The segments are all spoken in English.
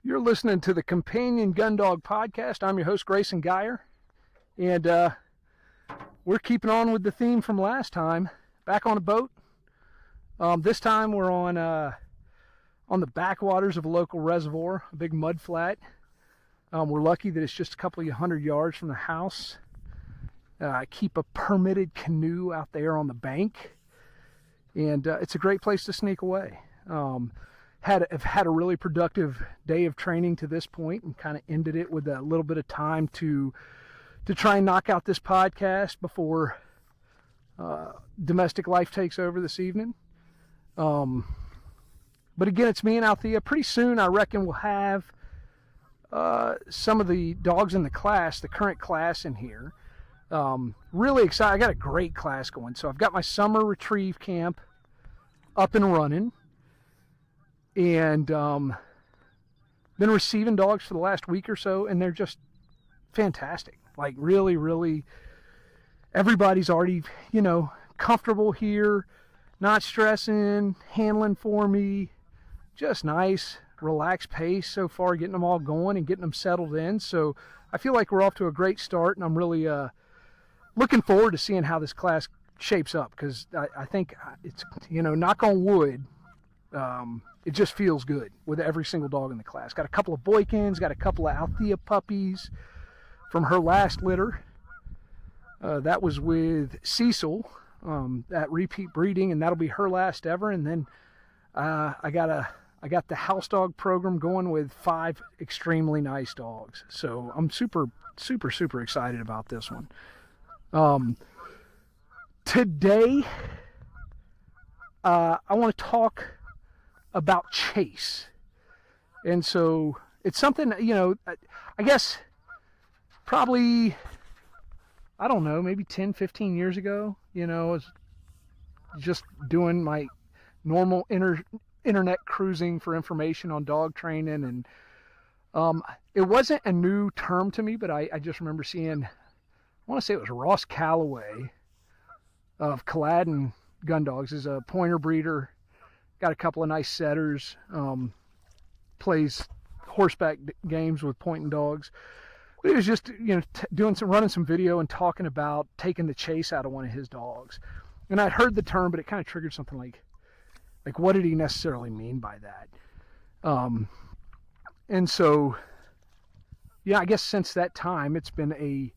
You're listening to the Companion Gundog Podcast. I'm your host, Grayson Guyer, and we're keeping on with the theme from last time. Back on a boat. This time we're on the backwaters of a local reservoir, a big mud flat. We're lucky that it's just a couple of 100 yards from the house. I keep a permitted canoe out there on the bank, and it's a great place to sneak away. Have had a really productive day of training to this point, and kind of ended it with a little bit of time to try and knock out this podcast before domestic life takes over this evening. But again, it's me and Althea. Pretty soon, I reckon we'll have some of the dogs in the class, the current class in here. Really excited. I got a great class going. So I've got my summer retrieve camp up and running. And been receiving dogs for the last week or so, and they're just fantastic. Like, really, really, everybody's already, comfortable here, not stressing, handling for me. Just nice, relaxed pace so far, getting them all going and getting them settled in. So I feel like we're off to a great start, and I'm really looking forward to seeing how this class shapes up, because I think it's, knock on wood, it just feels good with every single dog in the class. Got a couple of Boykins, got a couple of Althea puppies from her last litter. That was with Cecil, that repeat breeding, and that'll be her last ever. And then I got the house dog program going with 5 extremely nice dogs. So I'm super, super, super excited about this one. Today, I want to talk about chase. And so it's something, I guess probably, I don't know, maybe 10, 15 years ago, I was just doing my normal internet cruising for information on dog training. And it wasn't a new term to me, but I just remember seeing, I want to say it was Ross Calloway of Companion Gundogs, is a pointer breeder. Got a couple of nice setters, plays horseback games with pointing dogs. But it was just, running some video and talking about taking the chase out of one of his dogs. And I'd heard the term, but it kind of triggered something like what did he necessarily mean by that? And so, I guess since that time, it's been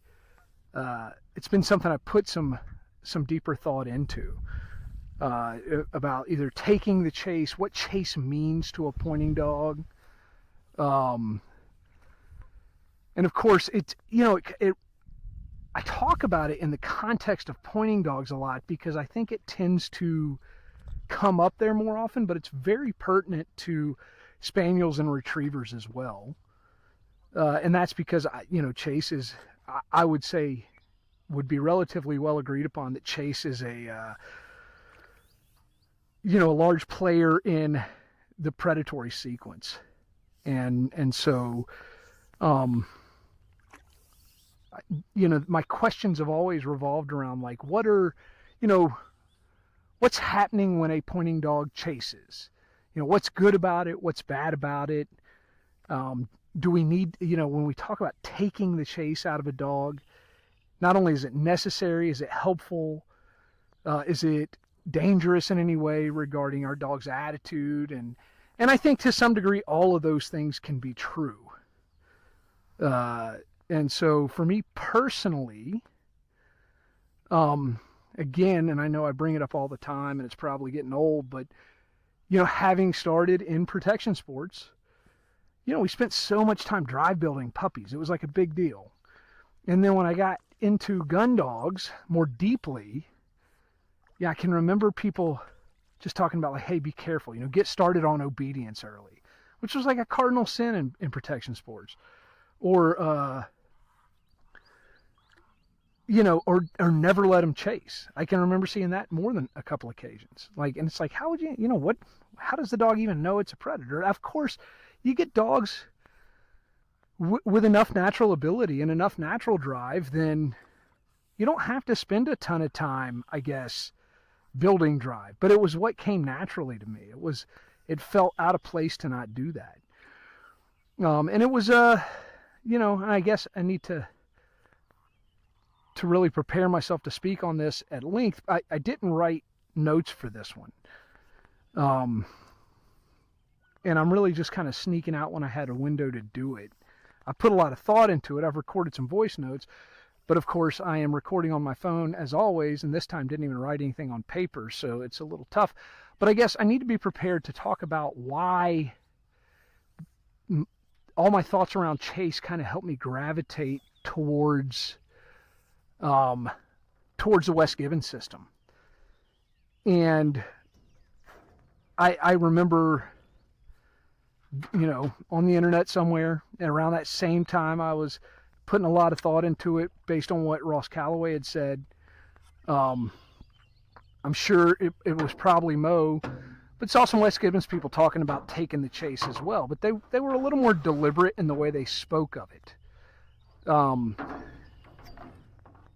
something I put some deeper thought into. About either taking the chase, what chase means to a pointing dog. And of course, it's, I talk about it in the context of pointing dogs a lot because I think it tends to come up there more often, but it's very pertinent to spaniels and retrievers as well. And that's because, chase is, I would say, would be relatively well agreed upon that chase is a large player in the predatory sequence. And so, my questions have always revolved around what's happening when a pointing dog chases? What's good about it? What's bad about it? Do we need, when we talk about taking the chase out of a dog, not only is it necessary, is it helpful? Is it dangerous in any way regarding our dog's attitude? And I think to some degree all of those things can be true. And so for me personally, again, and I know I bring it up all the time and it's probably getting old, but having started in protection sports, we spent so much time drive building puppies. It was like a big deal. And then when I got into gun dogs more deeply, I can remember people just talking about hey, be careful, get started on obedience early, which was like a cardinal sin in protection sports. Or, or never let them chase. I can remember seeing that more than a couple occasions. And it's like, how would how does the dog even know it's a predator? Of course, you get dogs with enough natural ability and enough natural drive, then you don't have to spend a ton of time, I guess, building drive. But it was what came naturally to me. It felt out of place to not do that. And it was, I guess I need to really prepare myself to speak on this at length. I didn't write notes for this one. And I'm really just kind of sneaking out when I had a window to do it. I put a lot of thought into it. I've recorded some voice notes, but of course I am recording on my phone as always, and this time didn't even write anything on paper, so it's a little tough. But I guess I need to be prepared to talk about why all my thoughts around Chase kind of helped me gravitate towards the Wes Gibbons system. And I remember, on the internet somewhere, and around that same time I was putting a lot of thought into it based on what Ross Calloway had said. I'm sure it was probably Mo, but saw some Wes Gibbons people talking about taking the chase as well. But they were a little more deliberate in the way they spoke of it.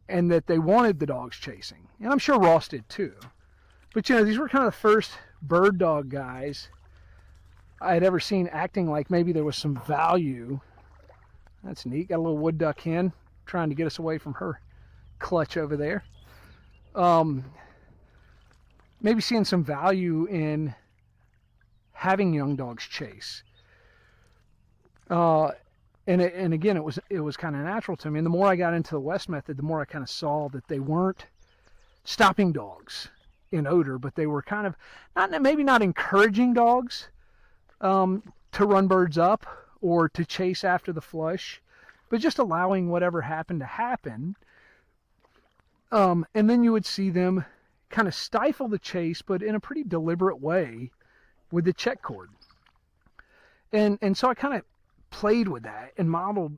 And that they wanted the dogs chasing. And I'm sure Ross did too. But, these were kind of the first bird dog guys I had ever seen acting like maybe there was some value. That's neat. Got a little wood duck hen trying to get us away from her clutch over there. Maybe seeing some value in having young dogs chase. And again, it was kind of natural to me. And the more I got into the West method, the more I kind of saw that they weren't stopping dogs in odor, but they were kind of maybe not encouraging dogs to run birds up or to chase after the flush, but just allowing whatever happened to happen. And then you would see them kind of stifle the chase, but in a pretty deliberate way with the check cord. And so I kind of played with that and modeled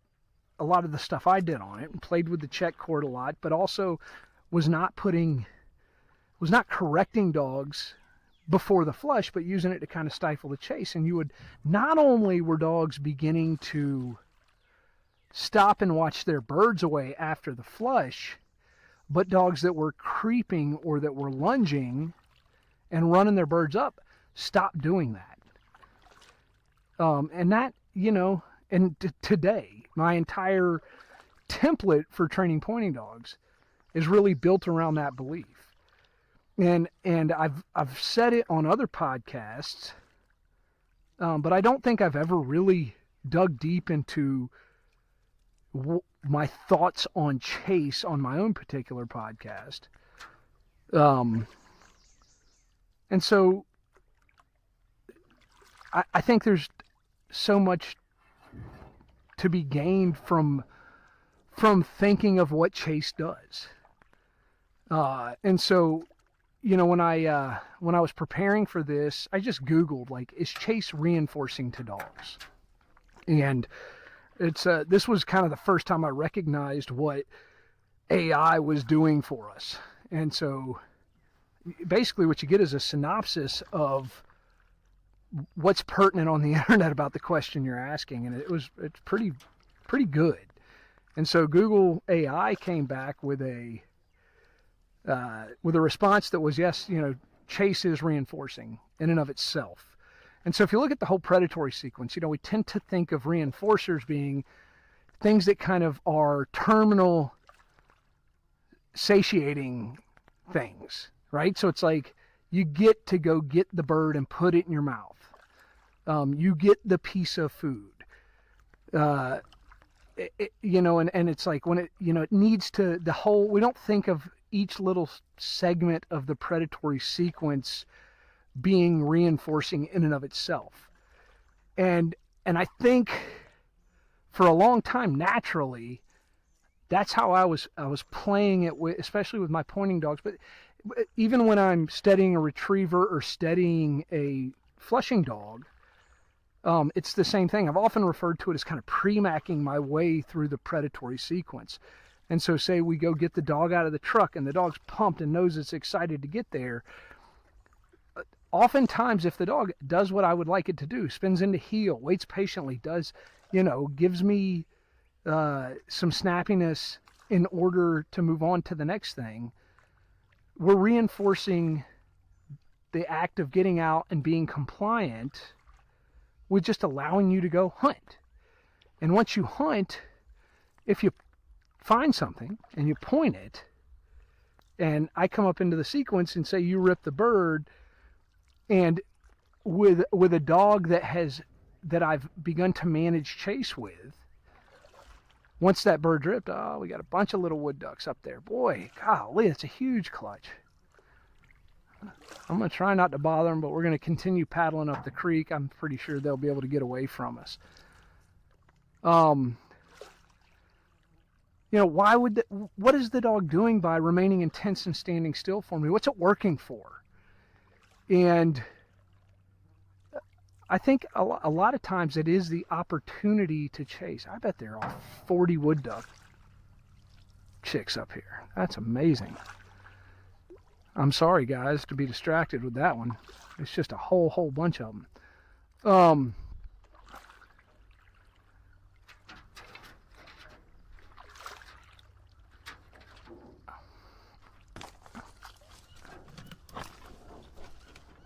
a lot of the stuff I did on it, and played with the check cord a lot, but also was not correcting dogs before the flush, but using it to kind of stifle the chase. And you would, not only were dogs beginning to stop and watch their birds away after the flush, but dogs that were creeping or that were lunging and running their birds up stopped doing that. And that, today, my entire template for training pointing dogs is really built around that belief. And I've said it on other podcasts, but I don't think I've ever really dug deep into my thoughts on chase on my own particular podcast. And so I think there's so much to be gained from thinking of what chase does. And so, when I was preparing for this, I just Googled, is chase reinforcing to dogs? And this was kind of the first time I recognized what AI was doing for us. And so basically what you get is a synopsis of what's pertinent on the internet about the question you're asking. And it's pretty good. And so Google AI came back with a response that was, yes, chase is reinforcing in and of itself. And so if you look at the whole predatory sequence, we tend to think of reinforcers being things that kind of are terminal satiating things, right? So it's like you get to go get the bird and put it in your mouth. You get the piece of food. And it's like when it needs to, we don't think of each little segment of the predatory sequence being reinforcing in and of itself. And I think for a long time, naturally, that's how I was playing it with, especially with my pointing dogs. But even when I'm studying a retriever or studying a flushing dog, it's the same thing. I've often referred to it as kind of pre-macking my way through the predatory sequence. And so say we go get the dog out of the truck and the dog's pumped and knows it's excited to get there. Oftentimes, if the dog does what I would like it to do, spins into heel, waits patiently, gives me some snappiness in order to move on to the next thing, we're reinforcing the act of getting out and being compliant with just allowing you to go hunt. And once you hunt, if you find something and you point it, and I come up into the sequence and say you rip the bird, and with a dog that I've begun to manage chase with, once that bird's ripped, we got a bunch of little wood ducks up there. Boy, golly, it's a huge clutch. I'm going to try not to bother them, but we're going to continue paddling up the creek. I'm pretty sure they'll be able to get away from us. What is the dog doing by remaining intense and standing still for me? What's it working for? And I think a lot of times it is the opportunity to chase. I bet there are 40 wood duck chicks up here. That's amazing. I'm sorry, guys, to be distracted with that one. It's just a whole bunch of them.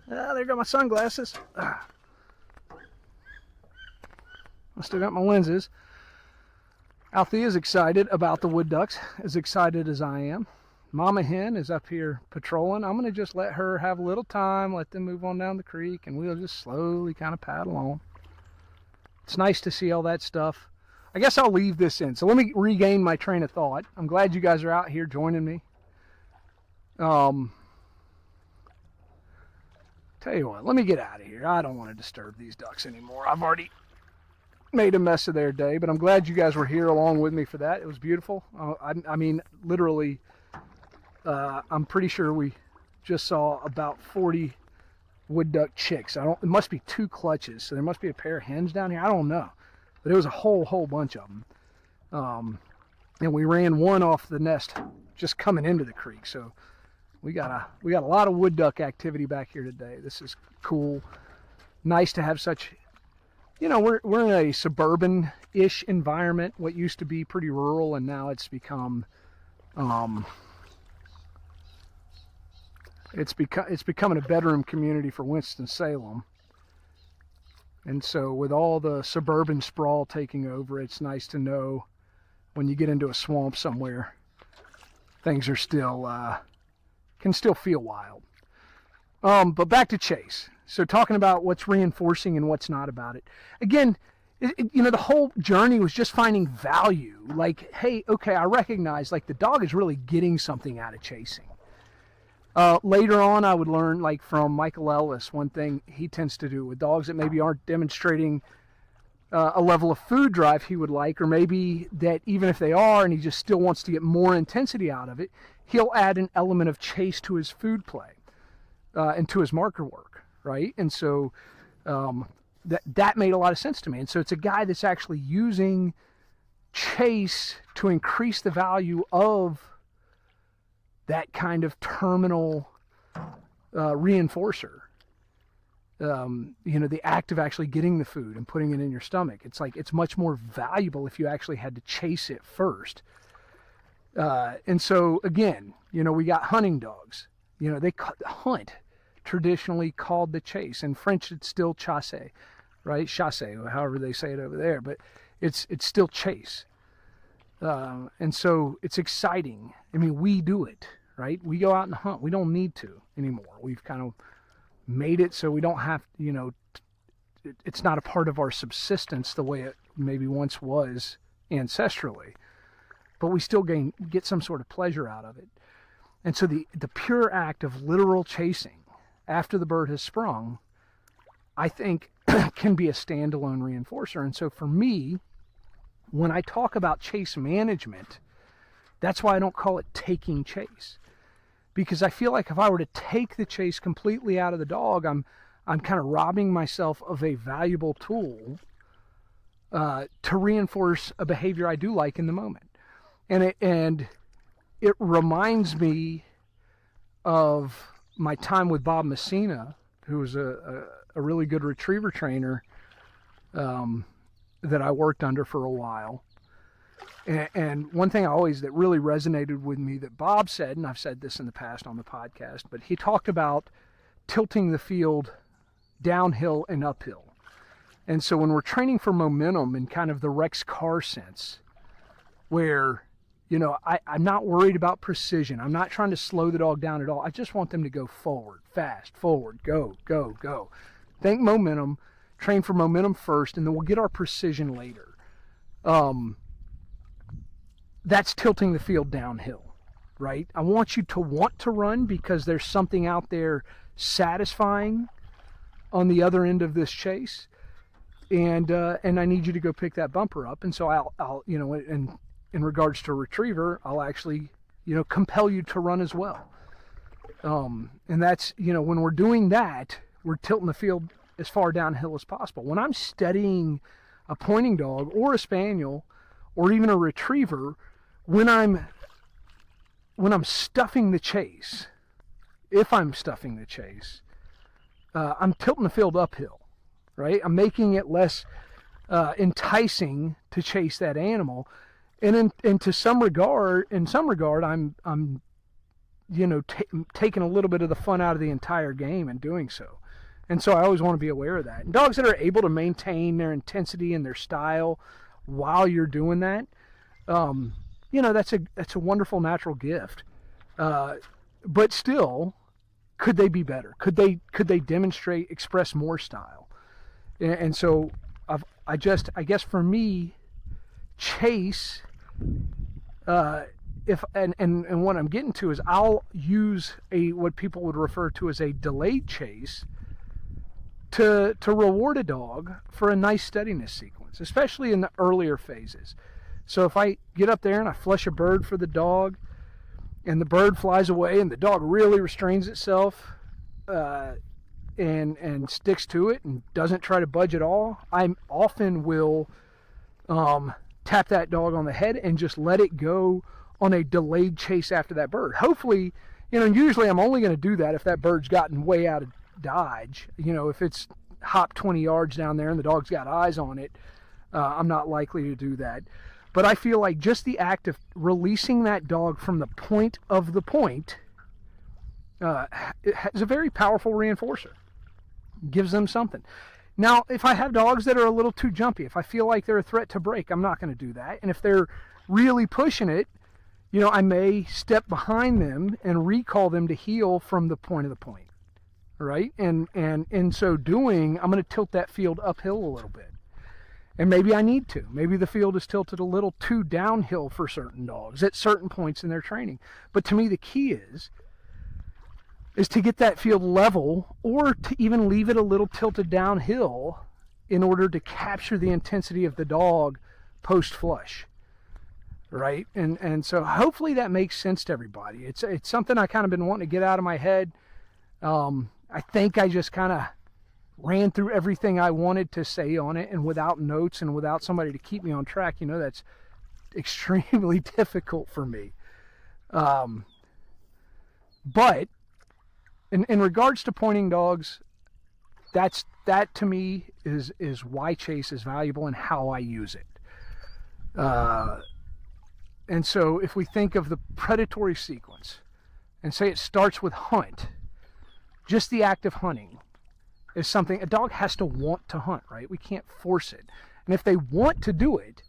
There go my sunglasses. I still got my lenses. Althea's excited about the wood ducks, as excited as I am. Mama hen is up here patrolling. I'm going to just let her have a little time, let them move on down the creek, and we'll just slowly kind of paddle on. It's nice to see all that stuff. I guess I'll leave this in. So let me regain my train of thought. I'm glad you guys are out here joining me. Tell you what, let me get out of here. I don't want to disturb these ducks anymore. I've already made a mess of their day, but I'm glad you guys were here along with me for that. It was beautiful. I mean, literally, I'm pretty sure we just saw about 40 wood duck chicks. It must be 2 clutches, so there must be a pair of hens down here. I don't know, but it was a whole bunch of them. And we ran one off the nest just coming into the creek. So we got a lot of wood duck activity back here today. This is cool. Nice to have such, we're in a suburban-ish environment. What used to be pretty rural, and now it's become it's becoming a bedroom community for Winston-Salem. And so with all the suburban sprawl taking over, it's nice to know when you get into a swamp somewhere, things are still can still feel wild. But back to chase. So talking about what's reinforcing and what's not about it. Again, the whole journey was just finding value. Like, hey, okay, I recognize like the dog is really getting something out of chasing. Later on, I would learn, like from Michael Ellis, one thing he tends to do with dogs that maybe aren't demonstrating a level of food drive he would like, or maybe that even if they are and he just still wants to get more intensity out of it, he'll add an element of chase to his food play and to his marker work, right? And so that made a lot of sense to me. And so it's a guy that's actually using chase to increase the value of that kind of terminal reinforcer. The act of actually getting the food and putting it in your stomach. It's like it's much more valuable if you actually had to chase it first. And so again, we got hunting dogs. They hunt, traditionally called the chase. In French, it's still chasse, right? Chasse, or however they say it over there, but it's still chase. And so it's exciting. I mean, we do it, right? We go out and hunt. We don't need to anymore. We've kind of made it so we don't have, it's not a part of our subsistence the way it maybe once was ancestrally, but we still get some sort of pleasure out of it. And so the pure act of literal chasing after the bird has sprung, I think can be a standalone reinforcer. And so for me, when I talk about chase management, that's why I don't call it taking chase. Because I feel like if I were to take the chase completely out of the dog, I'm kind of robbing myself of a valuable tool to reinforce a behavior I do like in the moment. And it reminds me of my time with Bob Messina, who was a really good retriever trainer that I worked under for a while. And one thing that really resonated with me that Bob said, and I've said this in the past on the podcast, but he talked about tilting the field downhill and uphill. And so when we're training for momentum in kind of the Rex Carr sense, where, I'm not worried about precision. I'm not trying to slow the dog down at all. I just want them to go forward, fast, forward, go, go, go. Think momentum, train for momentum first, and then we'll get our precision later. That's tilting the field downhill, right? I want you to want to run because there's something out there satisfying on the other end of this chase. And I need you to go pick that bumper up. And so I'll in regards to a retriever, I'll actually, compel you to run as well. And that's, when we're doing that, we're tilting the field as far downhill as possible. When I'm studying a pointing dog or a spaniel or even a retriever, when I'm stuffing the chase, if I'm stuffing the chase, I'm tilting the field uphill, right? I'm making it less enticing to chase that animal, and in some regard, I'm taking a little bit of the fun out of the entire game in doing so. And so I always want to be aware of that. And dogs that are able to maintain their intensity and their style while you're doing that, that's a wonderful natural gift. But still, could they be better? Could they demonstrate, express more style? And so I guess for me, chase, and what I'm getting to is I'll use what people would refer to as a delayed chase to reward a dog for a nice steadiness sequence, especially in the earlier phases. So if I get up there and I flush a bird for the dog, and the bird flies away, and the dog really restrains itself, and sticks to it and doesn't try to budge at all, I often will tap that dog on the head and just let it go on a delayed chase after that bird. Hopefully, usually I'm only going to do that if that bird's gotten way out of dodge. If it's hopped 20 yards down there and the dog's got eyes on it, I'm not likely to do that. But I feel like just the act of releasing that dog from the point of the point is a very powerful reinforcer. Gives them something. Now, if I have dogs that are a little too jumpy, if I feel like they're a threat to break, I'm not going to do that. And if they're really pushing it, I may step behind them and recall them to heel from the point of the point, right? And in so doing, I'm going to tilt that field uphill a little bit. And maybe I need to. Maybe the field is tilted a little too downhill for certain dogs at certain points in their training. But to me, the key is to get that field level, or to even leave it a little tilted downhill in order to capture the intensity of the dog post-flush, right? And so hopefully that makes sense to everybody. It's something I kind of been wanting to get out of my head. I think I just kind of ran through everything I wanted to say on it, and without notes and without somebody to keep me on track, that's extremely difficult for me. But in regards to pointing dogs, that to me is why chase is valuable and how I use it. And so if we think of the predatory sequence and say it starts with hunt, just the act of hunting is something a dog has to want to hunt, right? We can't force it. And if they want to do it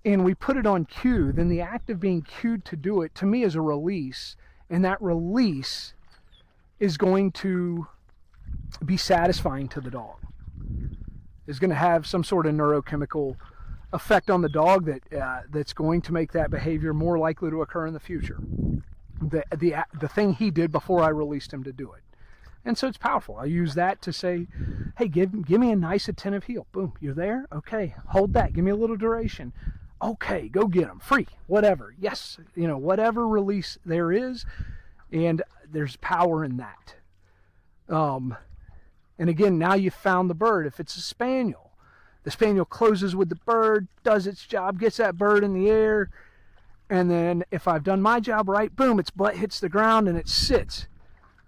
and we put it on cue, then the act of being cued to do it, to me, is a release, and that release is going to be satisfying to the dog. Is going to have some sort of neurochemical effect on the dog that's going to make that behavior more likely to occur in the future. The thing he did before I released him to do it. And so it's powerful. I use that to say, hey, give me a nice attentive heel. Boom, you're there? Okay, hold that. Give me a little duration. Okay, go get him. Free, whatever. Yes, whatever release there is, and there's power in that. And again, now you've found the bird. If it's a spaniel, the spaniel closes with the bird, does its job, gets that bird in the air, and then if I've done my job right, boom, its butt hits the ground and it sits.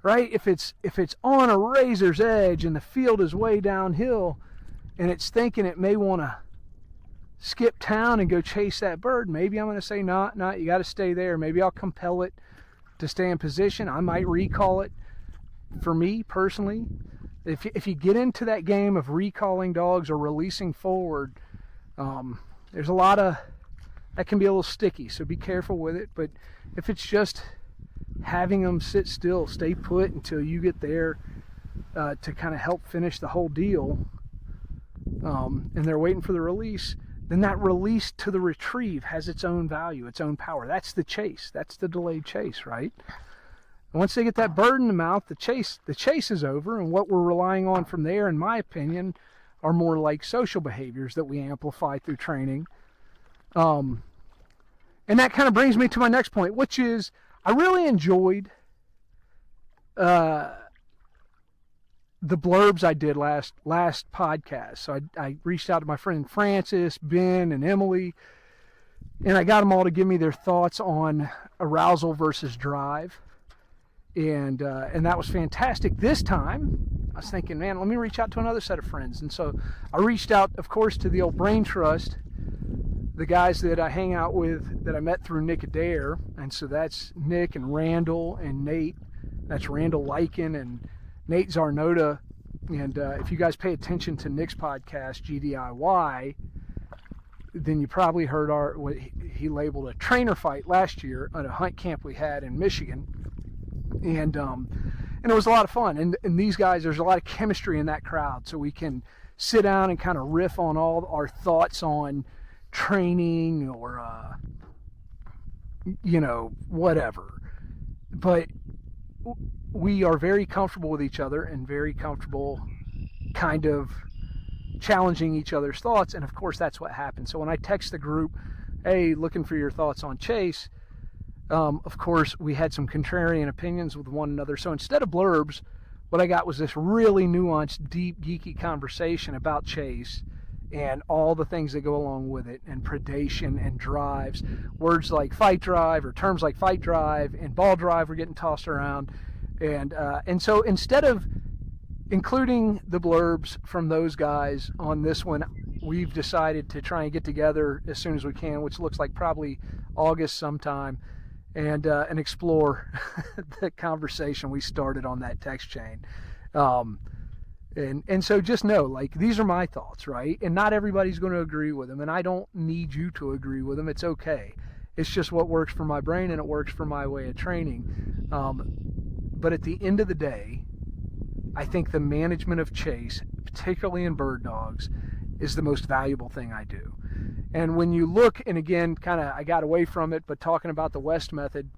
Right? If it's on a razor's edge and the field is way downhill and it's thinking it may want to skip town and go chase that bird, maybe I'm going to say, no, you got to stay there. Maybe I'll compel it to stay in position. I might recall it. For me personally, If you get into that game of recalling dogs or releasing forward, there's a lot of, that can be a little sticky, so be careful with it. But if it's just having them sit still, stay put until you get there to kind of help finish the whole deal, and they're waiting for the release, then that release to the retrieve has its own value, its own power. That's the chase. That's the delayed chase, right? And once they get that bird in the mouth, the chase is over, and what we're relying on from there, in my opinion, are more like social behaviors that we amplify through training. And that kind of brings me to my next point, which is I really enjoyed the blurbs I did last podcast. So I reached out to my friend Francis, Ben, and Emily, and I got them all to give me their thoughts on arousal versus drive. And that was fantastic. This time, I was thinking, man, let me reach out to another set of friends. And so I reached out, of course, to the old Brain Trust, the guys that I hang out with that I met through Nick Adair. And so that's Nick and Randall and Nate. That's Randall Lycan and Nate Zarnota. And if you guys pay attention to Nick's podcast, GDIY, then you probably heard what he labeled a trainer fight last year at a hunt camp we had in Michigan. And it was a lot of fun. And these guys, there's a lot of chemistry in that crowd. So we can sit down and kind of riff on all our thoughts on training or, whatever. But we are very comfortable with each other and very comfortable kind of challenging each other's thoughts. And of course, that's what happened. So when I text the group, hey, looking for your thoughts on Chase, of course, we had some contrarian opinions with one another. So instead of blurbs, what I got was this really nuanced, deep, geeky conversation about Chase and all the things that go along with it, and predation and drives. Words like fight drive or terms like fight drive and ball drive were getting tossed around. And so instead of including the blurbs from those guys on this one, we've decided to try and get together as soon as we can, which looks like probably August sometime, and explore the conversation we started on that text chain. And so just know, like, these are my thoughts, right? And not everybody's going to agree with them, and I don't need you to agree with them. It's okay. It's just what works for my brain, and it works for my way of training. But at the end of the day, I think the management of chase, particularly in bird dogs, is the most valuable thing I do. And when you look, and again, kind of I got away from it, but talking about the West method,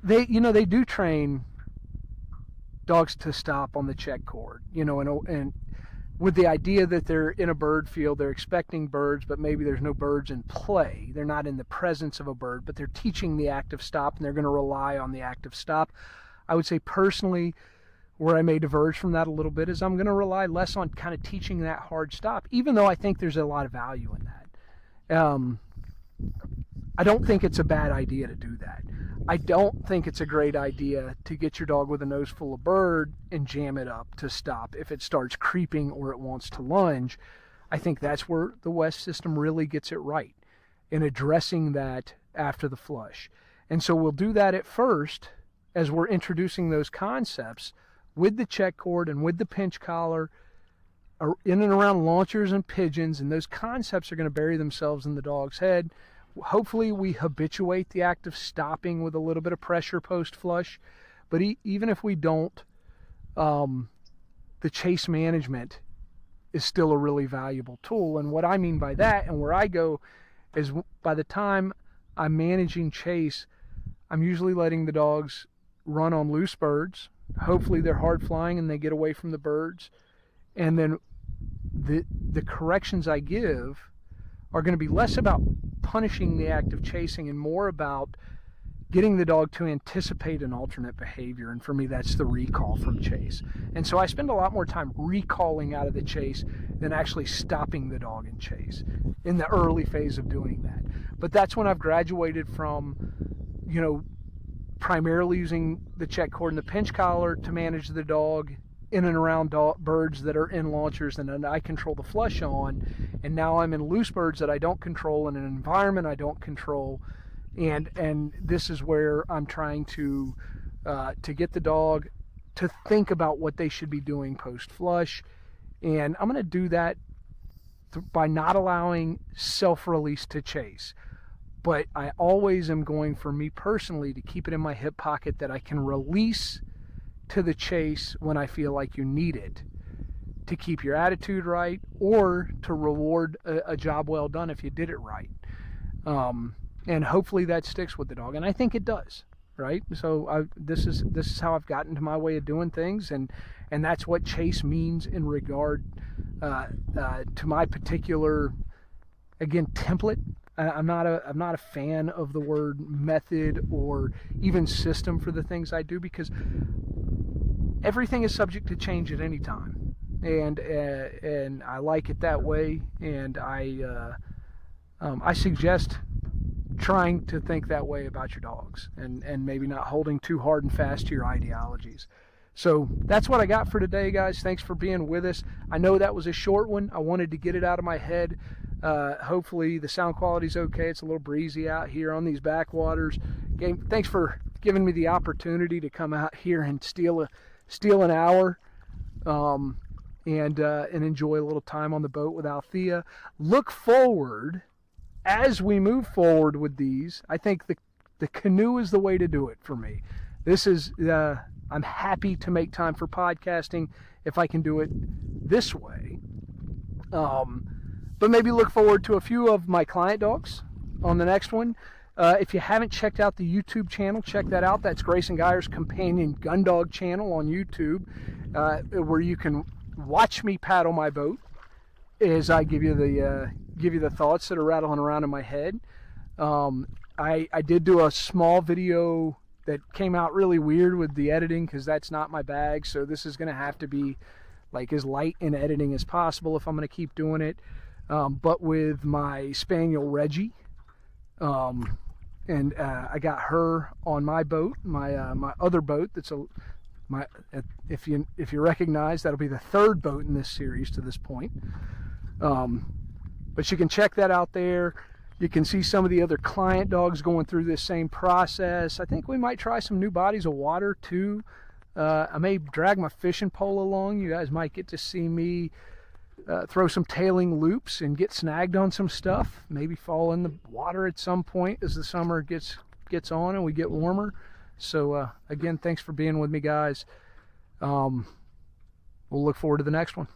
they do train dogs to stop on the check cord, and with the idea that they're in a bird field, they're expecting birds, but maybe there's no birds in play. They're not in the presence of a bird, but they're teaching the active stop, and they're going to rely on the active stop. I would say personally, where I may diverge from that a little bit is I'm going to rely less on kind of teaching that hard stop, even though I think there's a lot of value in that. I don't think it's a bad idea to do that. I don't think it's a great idea to get your dog with a nose full of bird and jam it up to stop if it starts creeping or it wants to lunge. I think that's where the West system really gets it right in addressing that after the flush. And so we'll do that at first as we're introducing those concepts with the check cord and with the pinch collar in and around launchers and pigeons, and those concepts are going to bury themselves in the dog's head. Hopefully we habituate the act of stopping with a little bit of pressure post-flush, but even if we don't, the chase management is still a really valuable tool. And what I mean by that, and where I go, is by the time I'm managing chase, I'm usually letting the dogs run on loose birds. Hopefully they're hard flying and they get away from the birds. And then the corrections I give are going to be less about punishing the act of chasing and more about getting the dog to anticipate an alternate behavior. And for me, that's the recall from chase. And so I spend a lot more time recalling out of the chase than actually stopping the dog in chase in the early phase of doing that. But that's when I've graduated from, primarily using the check cord and the pinch collar to manage the dog in and around birds that are in launchers and then I control the flush on, and now I'm in loose birds that I don't control in an environment I don't control, And this is where I'm trying to get the dog to think about what they should be doing post flush, and I'm going to do that by not allowing self-release to chase. But I always am going, for me personally, to keep it in my hip pocket that I can release to the chase when I feel like you need it, to keep your attitude right, or to reward a job well done if you did it right. And hopefully that sticks with the dog, and I think it does, right? So this is how I've gotten to my way of doing things, and that's what chase means in regard to my particular, again, template. I'm not a fan of the word method or even system for the things I do, because everything is subject to change at any time, and I like it that way. And I suggest trying to think that way about your dogs, and maybe not holding too hard and fast to your ideologies. So that's what I got for today, guys. Thanks for being with us. I know that was a short one. I wanted to get it out of my head. Hopefully the sound quality's okay. It's a little breezy out here on these backwaters. Thanks for giving me the opportunity to come out here and steal an hour and enjoy a little time on the boat with Althea. Look forward, as we move forward with these, I think the canoe is the way to do it for me. This is I'm happy to make time for podcasting if I can do it this way. But maybe look forward to a few of my client dogs on the next one. If you haven't checked out the YouTube channel, check that out. That's Grayson Guyer's Companion Gundog channel on YouTube, where you can watch me paddle my boat as I give you the thoughts that are rattling around in my head. I did do a small video that came out really weird with the editing, because that's not my bag. So this is going to have to be like as light in editing as possible if I'm going to keep doing it. But with my Spaniel Reggie, and I got her on my boat, my other boat. If you recognize, that'll be the third boat in this series to this point. But you can check that out there. You can see some of the other client dogs going through this same process. I think we might try some new bodies of water too. I may drag my fishing pole along. You guys might get to see me throw some tailing loops and get snagged on some stuff. Maybe fall in the water at some point as the summer gets on and we get warmer. So again, thanks for being with me, guys. We'll look forward to the next one.